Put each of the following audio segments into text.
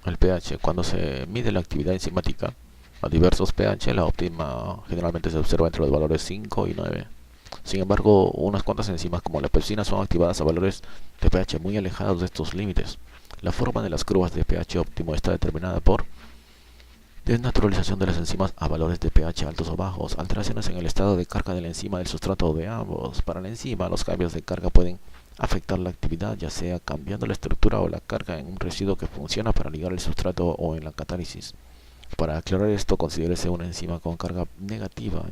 El pH. Cuando se mide la actividad enzimática a diversos pH, la óptima generalmente se observa entre los valores 5 y 9. Sin embargo, unas cuantas enzimas como la pepsina son activadas a valores de pH muy alejados de estos límites. La forma de las curvas de pH óptimo está determinada por desnaturalización de las enzimas a valores de pH altos o bajos, alteraciones en el estado de carga de la enzima, del sustrato o de ambos. Para la enzima, los cambios de carga pueden afectar la actividad, ya sea cambiando la estructura o la carga en un residuo que funciona para ligar el sustrato o en la catálisis. Para aclarar esto, considérese una enzima con carga negativa,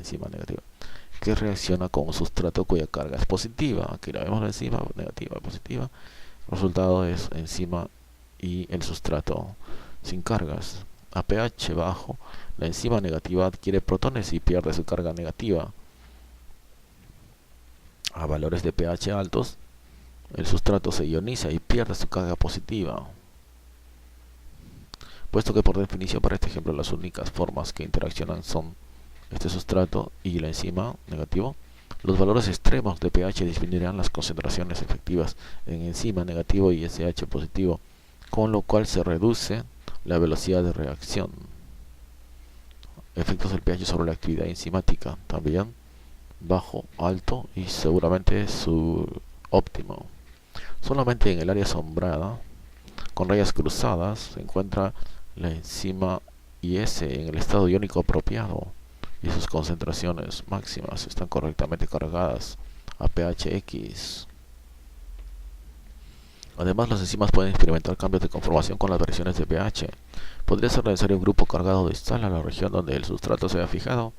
que reacciona con un sustrato cuya carga es positiva. Aquí la vemos la enzima negativa, positiva. El resultado es enzima y el sustrato sin cargas. A pH bajo, la enzima negativa adquiere protones y pierde su carga negativa. A valores de pH altos, el sustrato se ioniza y pierde su carga positiva. Puesto que por definición para este ejemplo las únicas formas que interaccionan son este sustrato y la enzima negativo, los valores extremos de pH disminuirán las concentraciones efectivas en enzima negativo y SH positivo, con lo cual se reduce la velocidad de reacción. Efectos del pH sobre la actividad enzimática también bajo, alto y seguramente su óptimo. Solamente en el área sombrada con rayas cruzadas se encuentra la enzima IS en el estado iónico apropiado y sus concentraciones máximas están correctamente cargadas a pH X. Además, las enzimas pueden experimentar cambios de conformación con las variaciones de pH. Podría ser necesario un grupo cargado distal a la región donde el sustrato se ha fijado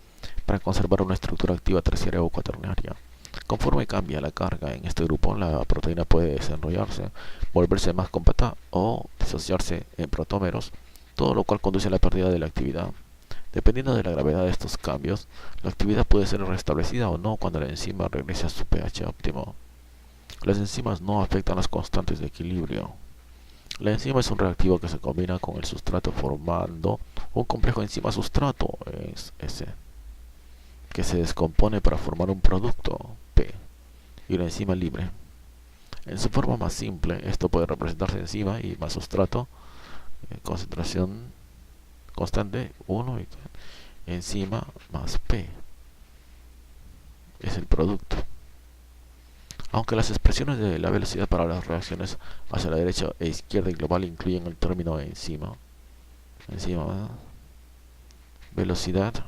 para conservar una estructura activa terciaria o cuaternaria. Conforme cambia la carga en este grupo, la proteína puede desenrollarse, volverse más compacta o disociarse en protómeros, todo lo cual conduce a la pérdida de la actividad. Dependiendo de la gravedad de estos cambios, la actividad puede ser restablecida o no cuando la enzima regrese a su pH óptimo. Las enzimas no afectan las constantes de equilibrio. La enzima es un reactivo que se combina con el sustrato formando un complejo enzima-sustrato, S, que se descompone para formar un producto, P, y la enzima libre. En su forma más simple, esto puede representarse enzima y más sustrato, concentración constante 1 y enzima más P es el producto. Aunque las expresiones de la velocidad para las reacciones hacia la derecha e izquierda y global incluyen el término enzima, ¿verdad? Velocidad.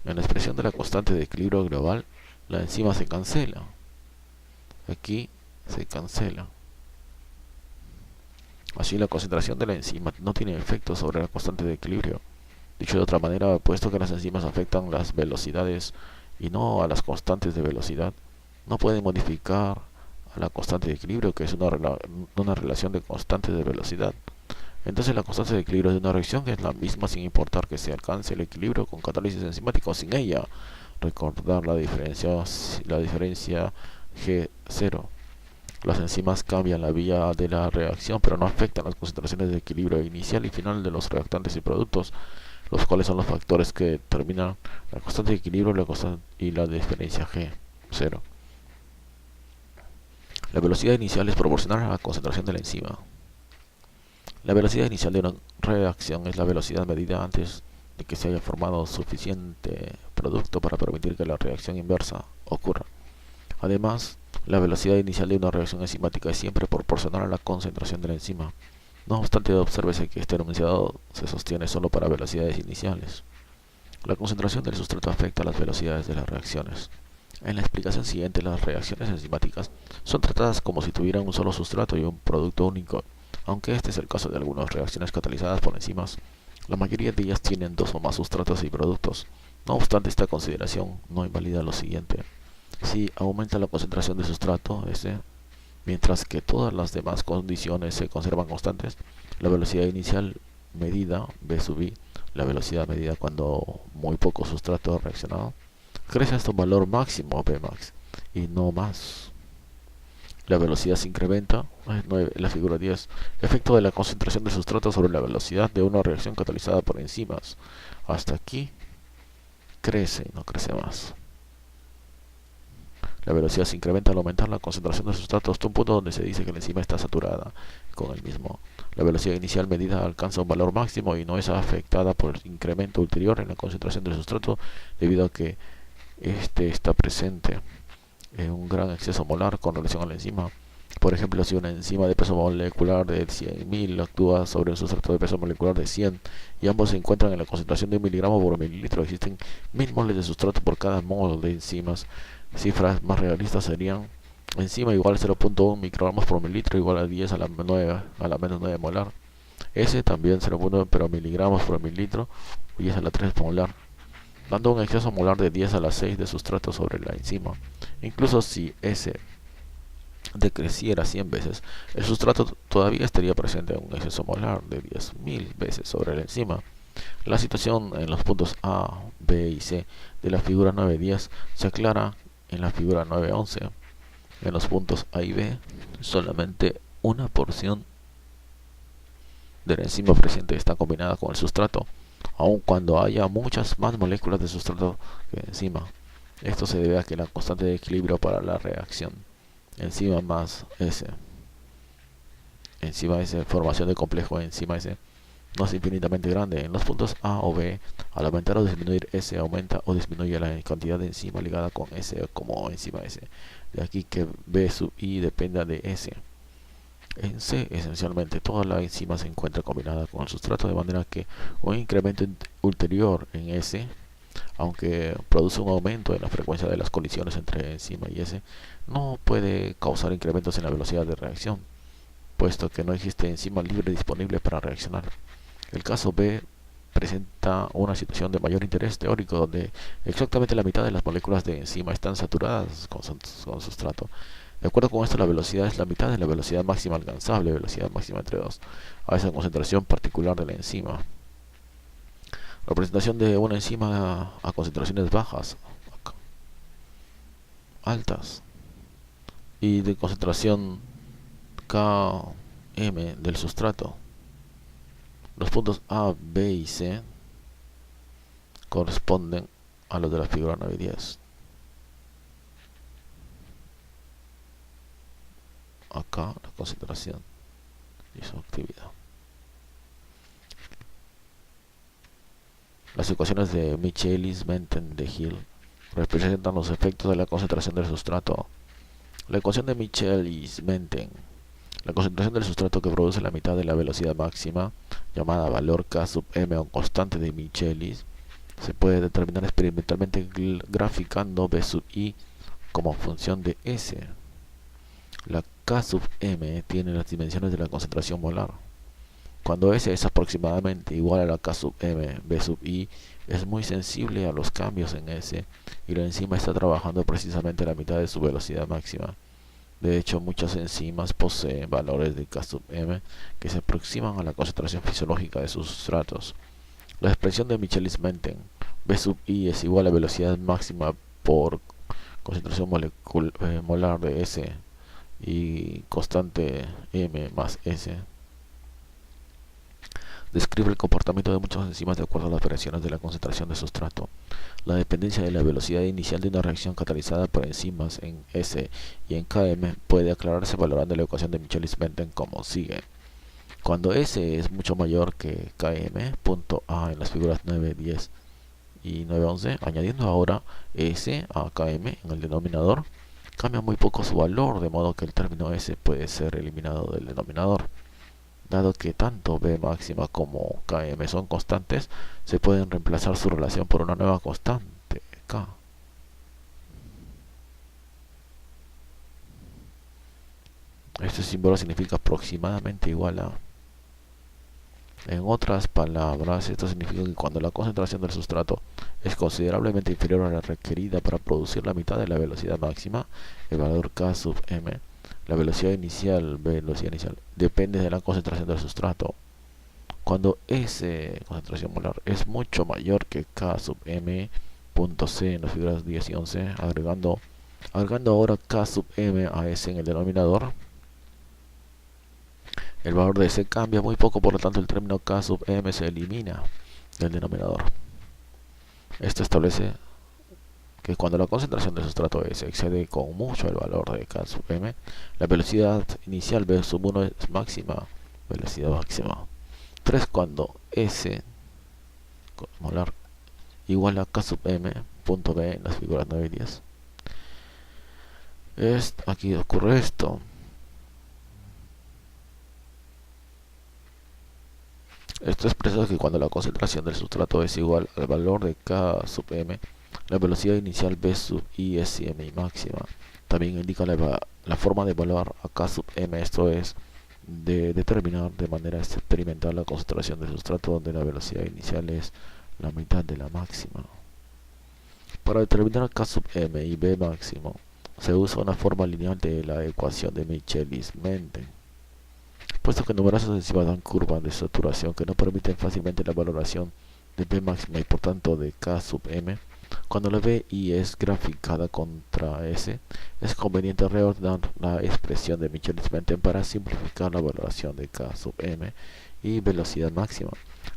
En la expresión de la constante de equilibrio global, la enzima se cancela. Aquí se cancela. Así la concentración de la enzima no tiene efecto sobre la constante de equilibrio. Dicho de otra manera, puesto que las enzimas afectan las velocidades y no a las constantes de velocidad, no pueden modificar a la constante de equilibrio, que es una relación de constantes de velocidad. Entonces la constante de equilibrio de una reacción es la misma sin importar que se alcance el equilibrio con catálisis enzimática o sin ella. Recordar la diferencia G0. Las enzimas cambian la vía de la reacción, pero no afectan las concentraciones de equilibrio inicial y final de los reactantes y productos, los cuales son los factores que determinan la constante de equilibrio y la diferencia G0. La velocidad inicial es proporcional a la concentración de la enzima. La velocidad inicial de una reacción es la velocidad medida antes de que se haya formado suficiente producto para permitir que la reacción inversa ocurra. Además, la velocidad inicial de una reacción enzimática es siempre proporcional a la concentración de la enzima. No obstante, obsérvese que este enunciado se sostiene solo para velocidades iniciales. La concentración del sustrato afecta a las velocidades de las reacciones. En la explicación siguiente, las reacciones enzimáticas son tratadas como si tuvieran un solo sustrato y un producto único. Aunque este es el caso de algunas reacciones catalizadas por enzimas, la mayoría de ellas tienen dos o más sustratos y productos. No obstante, esta consideración no invalida lo siguiente. Si aumenta la concentración de sustrato, S, mientras que todas las demás condiciones se conservan constantes, la velocidad inicial medida, V sub I, la velocidad medida cuando muy poco sustrato ha reaccionado, crece hasta un valor máximo, V max, y no más. La velocidad se incrementa, la figura 10, efecto de la concentración de sustrato sobre la velocidad de una reacción catalizada por enzimas. Hasta aquí crece y no crece más. La velocidad se incrementa al aumentar la concentración del sustrato hasta un punto donde se dice que la enzima está saturada con el mismo. La velocidad inicial medida alcanza un valor máximo y no es afectada por el incremento ulterior en la concentración del sustrato debido a que este está presente en un gran exceso molar con relación a la enzima. Por ejemplo, si una enzima de peso molecular de 100.000 actúa sobre un sustrato de peso molecular de 100 y ambos se encuentran en la concentración de 1 miligramo por mililitro, existen 1000 moles de sustrato por cada mol de enzimas. Cifras más realistas serían enzima igual a 0.1 microgramos por mililitro igual a 10 a la menos 9 molar. S también 0.1 pero miligramos por mililitro y 10 a la 3 molar, dando un exceso molar de 10 a la 6 de sustrato sobre la enzima. Incluso si S decreciera 100 veces, el sustrato todavía estaría presente en un exceso molar de 10.000 veces sobre la enzima. La situación en los puntos A, B y C de la figura 9.10 se aclara en la figura 9.11. En los puntos A y B, solamente una porción de la enzima presente está combinada con el sustrato, aun cuando haya muchas más moléculas de sustrato que de enzima. Esto se debe a que la constante de equilibrio para la reacción enzima más S, enzima S, formación de complejo enzima S, no es infinitamente grande. En los puntos A o B, al aumentar o disminuir S, aumenta o disminuye la cantidad de enzima ligada con S como enzima S. De aquí que B sub I dependa de S. En C, esencialmente, toda la enzima se encuentra combinada con el sustrato, de manera que un incremento ulterior en S, aunque produce un aumento en la frecuencia de las colisiones entre enzima y S, no puede causar incrementos en la velocidad de reacción, puesto que no existe enzima libre disponible para reaccionar. El caso B presenta una situación de mayor interés teórico donde exactamente la mitad de las moléculas de enzima están saturadas con sustrato. De acuerdo con esto, la velocidad es la mitad de la velocidad máxima alcanzable, velocidad máxima entre 2, a esa concentración particular de la enzima. La presentación de una enzima a concentraciones bajas, altas, y de concentración Km del sustrato. Los puntos A, B y C corresponden a los de la figura 9 y 10. Acá la concentración y su actividad. Las ecuaciones de Michaelis-Menten de Hill representan los efectos de la concentración del sustrato. La ecuación de Michaelis-Menten, la concentración del sustrato que produce la mitad de la velocidad máxima, llamada valor K sub m o constante de Michaelis, se puede determinar experimentalmente graficando B sub i como función de S. La K sub m tiene las dimensiones de la concentración molar. Cuando S es aproximadamente igual a la K sub m, B sub i es muy sensible a los cambios en S y la enzima está trabajando precisamente a la mitad de su velocidad máxima. De hecho, muchas enzimas poseen valores de K sub m que se aproximan a la concentración fisiológica de sus sustratos. La expresión de Michaelis-Menten, B sub i es igual a velocidad máxima por concentración molar de S y constante m más S, describe el comportamiento de muchas enzimas de acuerdo a las variaciones de la concentración de sustrato. La dependencia de la velocidad inicial de una reacción catalizada por enzimas en S y en Km puede aclararse valorando la ecuación de Michaelis-Menten como sigue. Cuando S es mucho mayor que Km, punto A en las figuras 9, 10 y 9, 11, añadiendo ahora S a Km en el denominador, cambia muy poco su valor, de modo que el término S puede ser eliminado del denominador. Dado que tanto B máxima como Km son constantes, se pueden reemplazar su relación por una nueva constante, K. Este símbolo significa aproximadamente igual a. En otras palabras, esto significa que cuando la concentración del sustrato es considerablemente inferior a la requerida para producir la mitad de la velocidad máxima, el valor K sub m, la velocidad inicial, depende de la concentración del sustrato. Cuando S, concentración molar, es mucho mayor que K sub m, punto C en las figuras 10 y 11, agregando ahora K sub m a S en el denominador, el valor de S cambia muy poco, por lo tanto el término K sub m se elimina del denominador. Esto establece que cuando la concentración del sustrato S excede con mucho el valor de K sub m, la velocidad inicial V sub 1 es máxima, velocidad máxima. 3 cuando S molar igual a K sub m, punto B en las figuras 9 y 10. Aquí ocurre esto. Esto expresa que cuando la concentración del sustrato es igual al valor de K sub m, la velocidad inicial V sub I es mi máxima. También indica la forma de evaluar a K sub m, esto es, de determinar de manera experimental la concentración del sustrato donde la velocidad inicial es la mitad de la máxima. Para determinar K sub m y V máximo, se usa una forma lineal de la ecuación de Michelis-Menten, puesto que numerosas enzimas dan curvas de saturación que no permiten fácilmente la valoración de V máxima y por tanto de K sub m. Cuando la VI es graficada contra S, es conveniente reordenar la expresión de Michelis-Menten para simplificar la valoración de K sub m y velocidad máxima.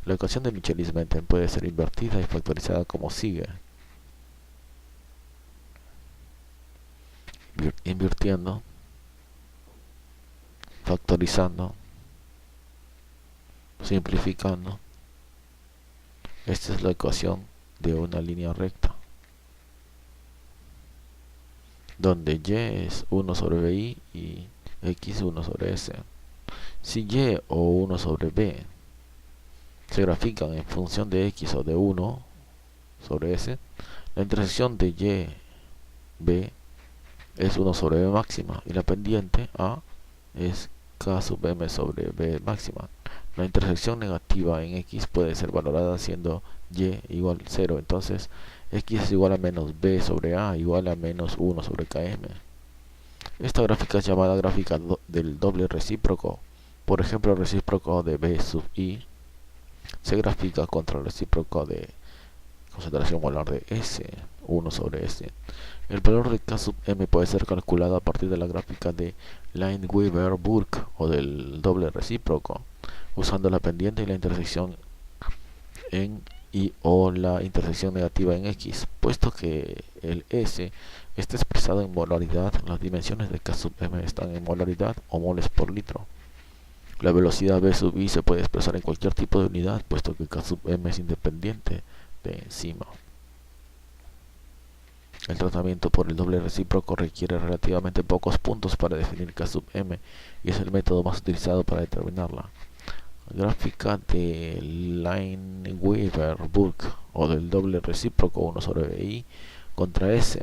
La ecuación de Michelis-Menten puede ser invertida y factorizada como sigue. Invirtiendo, factorizando, simplificando. Esta es la ecuación de una línea recta, donde Y es 1 sobre BI y X 1 sobre S. Si Y o 1 sobre B se grafican en función de X o de 1 sobre S, la intersección de Y, B es 1 sobre B máxima y la pendiente A es K sub m sobre B máxima. La intersección negativa en X puede ser valorada siendo Y igual a 0, entonces X es igual a menos B sobre A igual a menos 1 sobre KM. Esta gráfica es llamada gráfica del doble recíproco. Por ejemplo, el recíproco de B sub I se grafica contra el recíproco de concentración molar de S, 1 sobre S. El valor de K sub m puede ser calculado a partir de la gráfica de Lineweaver-Burk o del doble recíproco, usando la pendiente y la intersección en y o la intersección negativa en X. Puesto que el S está expresado en molaridad, las dimensiones de K sub m están en molaridad o moles por litro. La velocidad V sub I se puede expresar en cualquier tipo de unidad, puesto que K sub m es independiente de enzima. El tratamiento por el doble recíproco requiere relativamente pocos puntos para definir K sub m y es el método más utilizado para determinarla. Gráfica de Lineweaver-Burk o del doble recíproco 1 sobre BI contra S,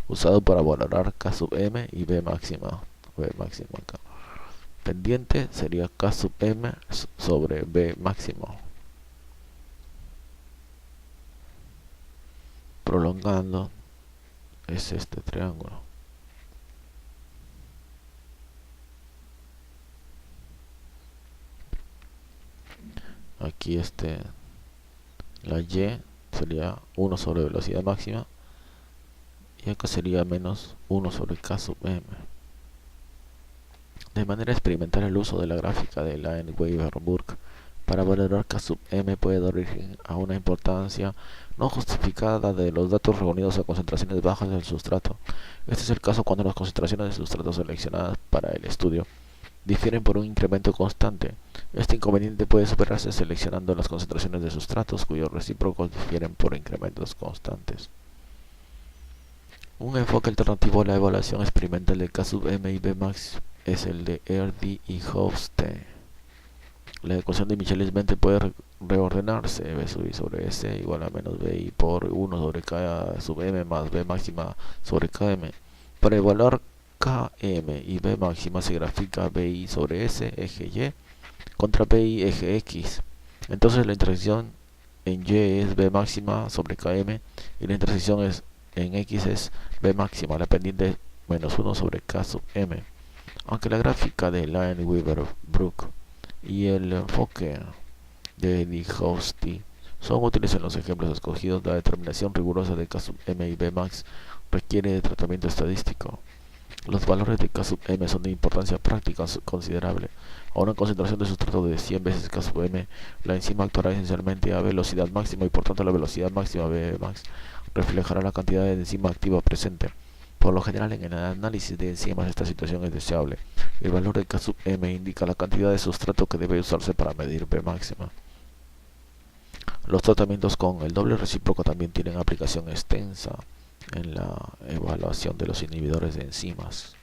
usado para valorar K sub m y B máxima. Acá. Pendiente sería K sub m sobre B máximo. Prolongando es este triángulo. Aquí la Y sería 1 sobre velocidad máxima y acá sería menos 1 sobre K sub m. De manera experimental, el uso de la gráfica de Lineweaver-Burk para valorar K sub m puede dar origen a una importancia no justificada de los datos reunidos a concentraciones bajas del sustrato. Este es el caso cuando las concentraciones de sustrato seleccionadas para el estudio difieren por un incremento constante. Este inconveniente puede superarse seleccionando las concentraciones de sustratos cuyos recíprocos difieren por incrementos constantes. Un enfoque alternativo a la evaluación experimental de K sub m y B max es el de Erdős y Hofstee. La ecuación de Michelis-Menten puede reordenarse: V sub I sobre S igual a menos BI por 1 sobre K sub m más B máxima sobre KM. Para evaluar KM y B máxima se grafica BI sobre S, eje Y, contra BI, eje X. Entonces la intersección en Y es B máxima sobre KM y la intersección en X es B máxima, la pendiente es menos 1 sobre K sub m. Aunque la gráfica de Lineweaver-Burk y el enfoque de Hofstee son útiles en los ejemplos escogidos, la determinación rigurosa de K sub m y B max requiere de tratamiento estadístico. Los valores de K sub m son de importancia práctica considerable. A una concentración de sustrato de 100 veces K sub m, la enzima actuará esencialmente a velocidad máxima y por tanto la velocidad máxima Vmax reflejará la cantidad de enzima activa presente. Por lo general, en el análisis de enzimas esta situación es deseable. El valor de K sub m indica la cantidad de sustrato que debe usarse para medir V máxima. Los tratamientos con el doble recíproco también tienen aplicación extensa en la evaluación de los inhibidores de enzimas.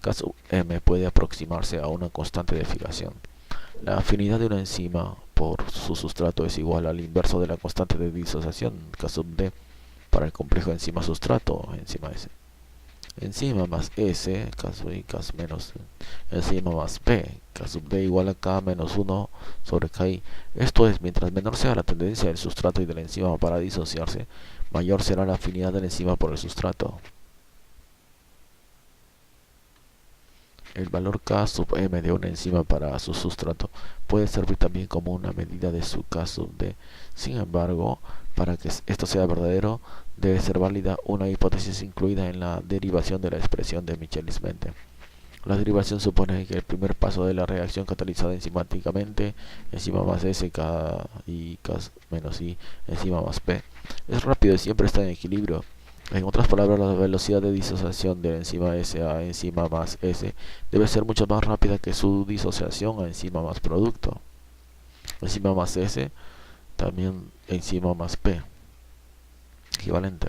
K sub m puede aproximarse a una constante de fijación. La afinidad de una enzima por su sustrato es igual al inverso de la constante de disociación K sub d para el complejo enzima-sustrato, enzima S. Enzima más S, K sub I, K menos enzima más P, K sub D igual a K menos 1 sobre KI. Esto es, mientras menor sea la tendencia del sustrato y de la enzima para disociarse, mayor será la afinidad de la enzima por el sustrato. El valor K sub m de una enzima para su sustrato puede servir también como una medida de su K sub D. Sin embargo, para que esto sea verdadero, debe ser válida una hipótesis incluida en la derivación de la expresión de Michaelis-Menten. La derivación supone que el primer paso de la reacción catalizada enzimáticamente, enzima más S, K y K menos I, enzima más P, es rápido y siempre está en equilibrio. En otras palabras, la velocidad de disociación de la enzima S a enzima más S debe ser mucho más rápida que su disociación a enzima más producto. Enzima más S, también enzima más P, equivalente.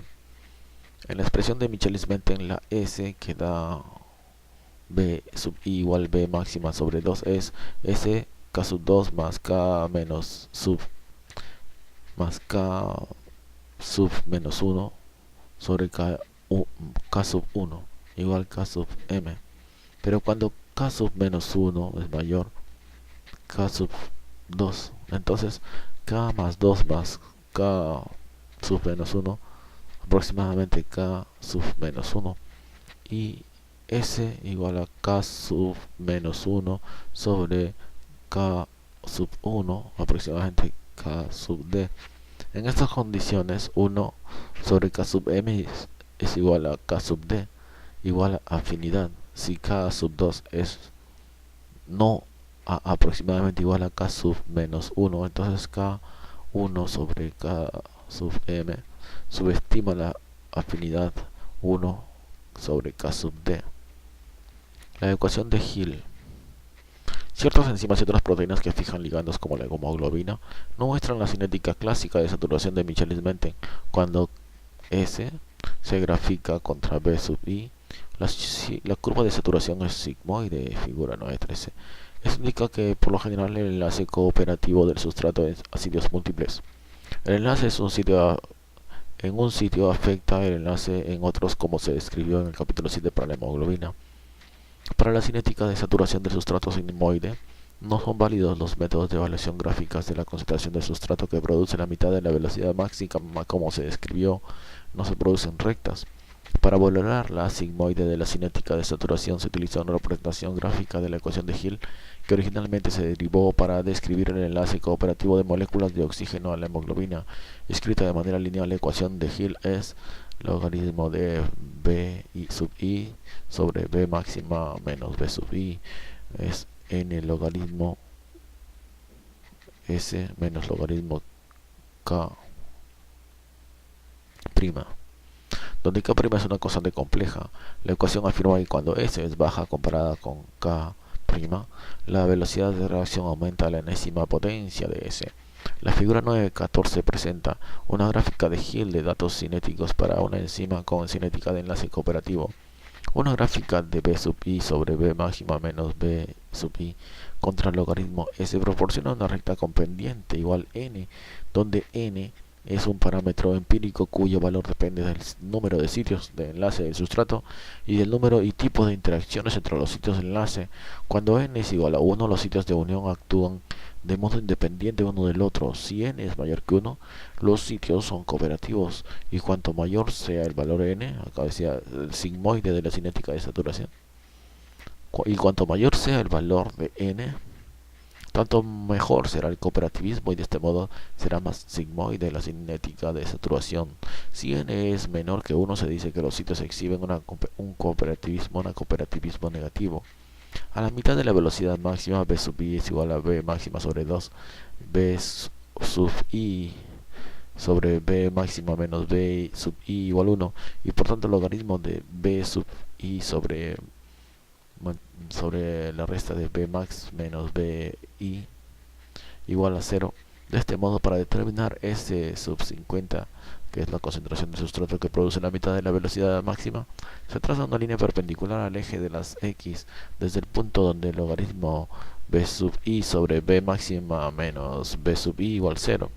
En la expresión de Michaelis-Menten, la S que da B sub I igual B máxima sobre 2 es S K sub 2 más K menos sub más K sub menos 1 sobre K sub 1 igual K sub m. Pero cuando K sub menos 1 es mayor K sub 2, entonces K más 2 más K sub menos 1, aproximadamente K sub menos 1, y S igual a K sub menos 1 sobre K sub 1, aproximadamente K sub D. En estas condiciones, 1 sobre K sub m es igual a K sub D, igual a afinidad. Si K sub 2 es no aproximadamente igual a K sub menos 1, entonces K1 sobre K sub m subestima la afinidad 1 sobre K sub D. La ecuación de Hill. Ciertas enzimas y otras proteínas que fijan ligandos como la hemoglobina no muestran la cinética clásica de saturación de Michaelis-Menten. Cuando S se grafica contra B sub I, la curva de saturación es sigmoide, figura 9.13. Eso indica que por lo general el enlace cooperativo del sustrato es a sitios múltiples. El enlace en un sitio afecta el enlace en otros, como se describió en el capítulo 7 para la hemoglobina. Para la cinética de saturación del sustrato sigmoide, no son válidos los métodos de evaluación gráficas de la concentración del sustrato que produce la mitad de la velocidad máxima, como se describió, no se producen rectas. Para valorar la sigmoide de la cinética de saturación se utiliza una representación gráfica de la ecuación de Hill, que originalmente se derivó para describir el enlace cooperativo de moléculas de oxígeno a la hemoglobina. Escrita de manera lineal, la ecuación de Hill es logaritmo de B sub I sobre B máxima menos B sub I es n logaritmo S menos logaritmo K prima, donde K prima es una constante compleja. La ecuación afirma que cuando S es baja comparada con K prima, la velocidad de reacción aumenta a la enésima potencia de S. La figura 9.14 presenta una gráfica de Hill de datos cinéticos para una enzima con cinética de enlace cooperativo. Una gráfica de B sub I sobre B máxima menos B sub I contra el logaritmo S proporciona una recta con pendiente igual n, donde n es un parámetro empírico cuyo valor depende del número de sitios de enlace del sustrato y del número y tipo de interacciones entre los sitios de enlace. Cuando n es igual a 1, los sitios de unión actúan de modo independiente uno del otro. Si n es mayor que 1, los sitios son cooperativos, y cuanto mayor sea el valor n, acá decía el sigmoide de la cinética de saturación, y cuanto mayor sea el valor de n, tanto mejor será el cooperativismo y de este modo será más sigmoide la cinética de saturación. Si n es menor que 1 se dice que los sitios exhiben un cooperativismo negativo. A la mitad de la velocidad máxima, b sub i es igual a b máxima sobre 2, b sub i sobre b máxima menos b sub i igual 1, y por tanto el logaritmo de b sub i sobre la resta de b max menos b i igual a 0. De este modo, para determinar S sub 50, que es la concentración de sustrato que produce la mitad de la velocidad máxima, se traza una línea perpendicular al eje de las x desde el punto donde el logaritmo b sub i sobre b máxima menos b sub i igual 0